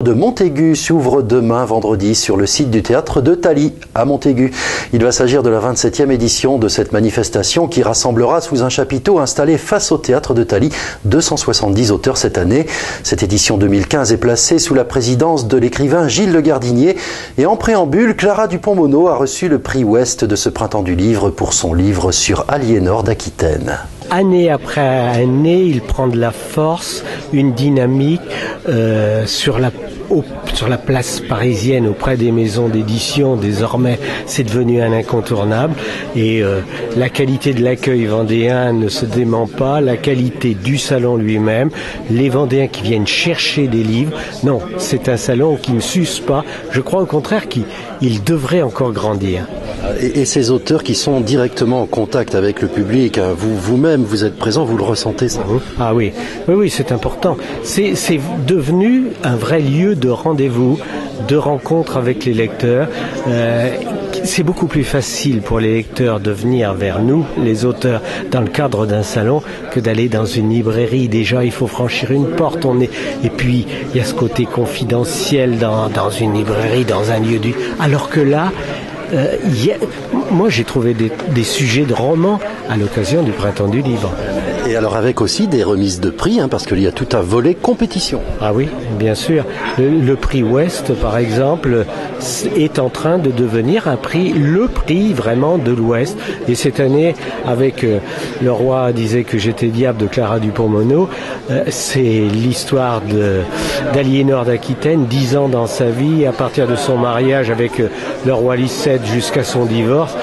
De Montaigu s'ouvre demain vendredi sur le site du théâtre de Thaly à Montaigu. Il va s'agir de la 27e édition de cette manifestation qui rassemblera sous un chapiteau installé face au théâtre de Thaly 270 auteurs cette année. Cette édition 2015 est placée sous la présidence de l'écrivain Gilles Le Gardinier et en préambule, Clara Dupont-Mono a reçu le prix Ouest de ce printemps du livre pour son livre sur Aliénor d'Aquitaine. Année après année, il prend de la force, une dynamique sur la place parisienne auprès des maisons d'édition. Désormais, c'est devenu un incontournable et la qualité de l'accueil vendéen ne se dément pas, la qualité du salon lui-même, les Vendéens qui viennent chercher des livres. Non, c'est un salon qui ne s'use pas. Je crois au contraire qu'il devrait encore grandir. Et ces auteurs qui sont directement en contact avec le public, vous-même, vous êtes présent, vous le ressentez ça? Ah oui, c'est important. C'est devenu un vrai lieu de rendez-vous, de rencontre avec les lecteurs. C'est beaucoup plus facile pour les lecteurs de venir vers nous, les auteurs, dans le cadre d'un salon, que d'aller dans une librairie. Déjà, il faut franchir une porte. Et puis, il y a ce côté confidentiel dans une librairie, dans un lieu alors que là, moi j'ai trouvé des sujets de romans à l'occasion du printemps du livre. Et alors avec aussi des remises de prix, parce qu'il y a tout un volet compétition. Ah oui, bien sûr. Le prix Ouest, par exemple, est en train de devenir le prix vraiment de l'Ouest. Et cette année, avec Le Roi disait que j'étais diable de Clara Dupont-Mono, c'est l'histoire d'Aliénor d'Aquitaine, 10 ans dans sa vie, à partir de son mariage avec le roi Licette jusqu'à son divorce.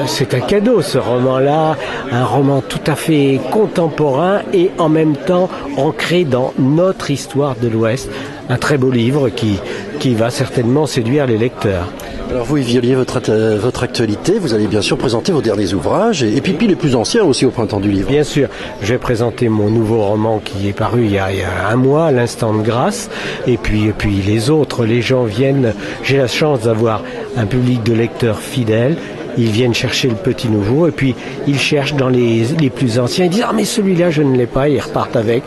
C'est un cadeau, ce roman-là, un roman tout à fait contemporain et en même temps ancré dans notre histoire de l'Ouest. Un très beau livre qui va certainement séduire les lecteurs. Alors vous, Yves Violier, votre actualité, vous allez bien sûr présenter vos derniers ouvrages et puis les plus anciens aussi au printemps du livre. Bien sûr, je vais présenter mon nouveau roman qui est paru il y a un mois, L'Instant de grâce, et puis les autres, les gens viennent, j'ai la chance d'avoir un public de lecteurs fidèles. Ils viennent chercher le petit nouveau et puis ils cherchent dans les plus anciens. Ils disent « Ah mais celui-là je ne l'ai pas », ils repartent avec.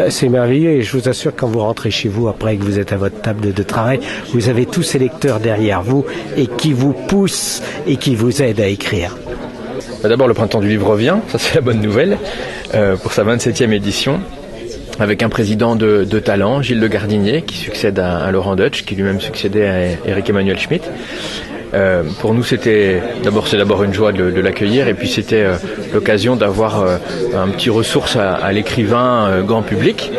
C'est merveilleux et je vous assure quand vous rentrez chez vous après que vous êtes à votre table de travail, vous avez tous ces lecteurs derrière vous et qui vous poussent et qui vous aident à écrire. D'abord le printemps du livre revient, ça c'est la bonne nouvelle, pour sa 27e édition. Avec un président de talent, Gilles Le Gardinier, qui succède à Laurent Deutsch, qui lui-même succédait à Éric Emmanuel Schmitt. Pour nous, c'est d'abord une joie de l'accueillir et puis c'était l'occasion d'avoir un petit ressource à l'écrivain grand public,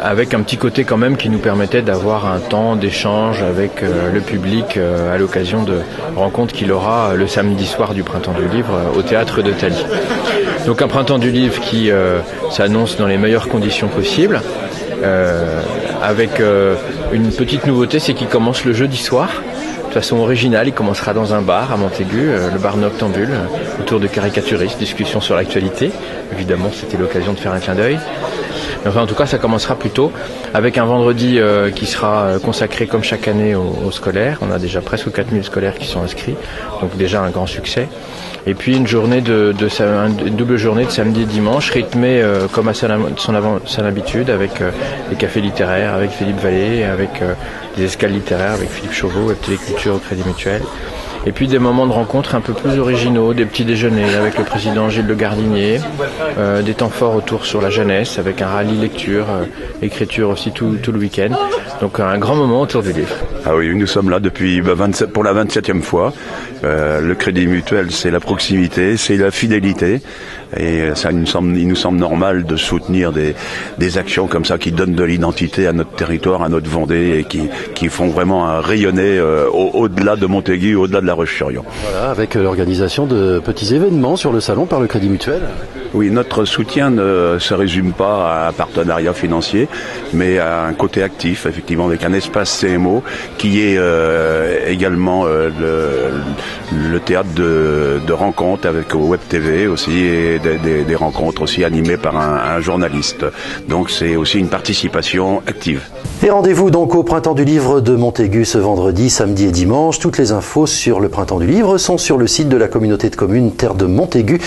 avec un petit côté quand même qui nous permettait d'avoir un temps d'échange avec le public à l'occasion de rencontres qu'il aura le samedi soir du printemps du livre au théâtre de Thaly. Donc un printemps du livre qui s'annonce dans les meilleures conditions possibles, avec une petite nouveauté, c'est qu'il commence le jeudi soir. De façon originale, il commencera dans un bar à Montaigu, le bar Noctambule, autour de caricaturistes, discussion sur l'actualité. Évidemment, c'était l'occasion de faire un clin d'œil. Enfin, en tout cas, ça commencera plus tôt, avec un vendredi qui sera consacré comme chaque année aux scolaires. On a déjà presque 4000 scolaires qui sont inscrits, donc déjà un grand succès. Et puis une double journée de samedi et dimanche, rythmée comme à son habitude, avec des cafés littéraires, avec Philippe Vallée, avec des escales littéraires, avec Philippe Chauveau, Web Téléculture au Crédit Mutuel. Et puis des moments de rencontre un peu plus originaux, des petits déjeuners avec le président Gilles Le Gardinier, des temps forts autour sur la jeunesse, avec un rallye lecture, écriture aussi tout le week-end. Donc un grand moment autour du livre. Ah oui, nous sommes là depuis pour la 27e fois. Le Crédit Mutuel, c'est la proximité, c'est la fidélité. Et ça, il nous semble normal de soutenir des actions comme ça qui donnent de l'identité à notre territoire, à notre Vendée, et qui font vraiment rayonner au-delà de Montaigu, au-delà de la Roche-sur-Yon. Voilà, avec l'organisation de petits événements sur le salon par le Crédit Mutuel. Oui, notre soutien ne se résume pas à un partenariat financier, mais à un côté actif, effectivement, avec un espace CMO qui est également le théâtre de rencontres avec Web TV aussi, et des rencontres aussi animées par un journaliste. Donc c'est aussi une participation active. Et rendez-vous donc au Printemps du Livre de Montaigu ce vendredi, samedi et dimanche. Toutes les infos sur le Printemps du Livre sont sur le site de la communauté de communes Terre de Montaigu.